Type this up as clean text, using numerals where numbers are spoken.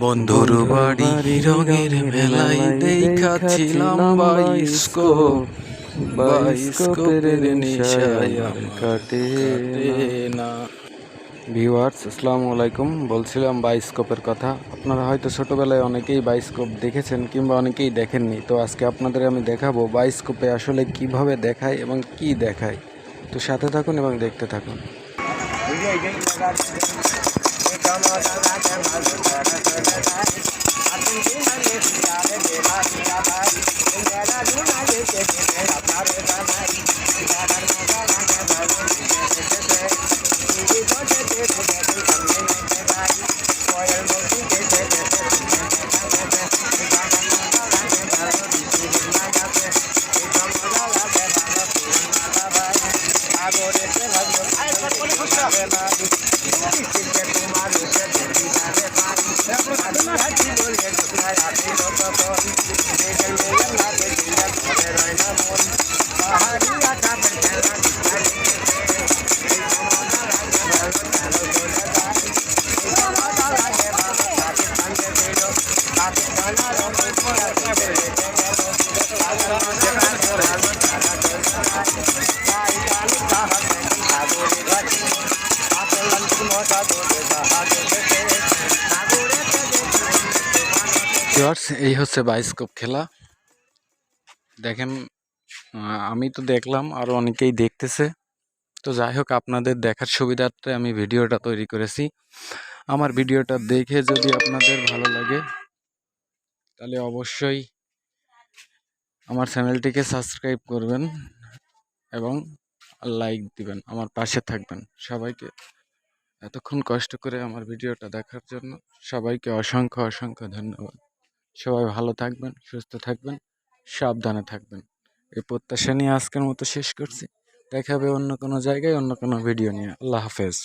বন্ধুর বাড়ি রঙের মেলায় দেখাছিলাম বাইস্কোপ, বাইস্কোপের নেশায় আমার কাটে না। ভিউয়ার্স, আসসালামু আলাইকুম। বলছিলাম বাইস্কোপের কথা। আপনারা হয়তো ছোটবেলায় অনেকেই বাইস্কোপ দেখেছেন কিংবা অনেকেই দেখেননি। তো আজকে আপনাদের আমি দেখাবো বাইস্কোপে আসলে কিভাবে দেখায় এবং কি দেখায়। তো সাথে থাকুন এবং দেখতে থাকুন। এই হচ্ছে বাইস্কোপ খেলা। দেখেন, আমি তো দেখলাম, আরো অনেকেই দেখতেছে। তো যাই হোক, আপনাদের দেখার সুবিধার্থে আমি ভিডিওটা তৈরি করেছি। আমার ভিডিওটা দেখে যদি আপনাদের ভালো লাগে তাহলে অবশ্যই আমার চ্যানেলটিকে সাবস্ক্রাইব করবেন এবং লাইক দিবেন, আমার পাশে থাকবেন। সবাইকে এতক্ষণ কষ্ট করে আমার ভিডিওটা দেখার জন্য সবাইকে অসংখ্য অসংখ্য ধন্যবাদ। সবাই ভালো থাকবেন, সুস্থ থাকবেন, সাবধানে থাকবেন, এই প্রত্যাশা নিয়ে আজকের মতো শেষ করছি। দেখা হবে অন্য কোনো জায়গায় অন্য কোনো ভিডিও নিয়ে। আল্লাহ হাফেজ।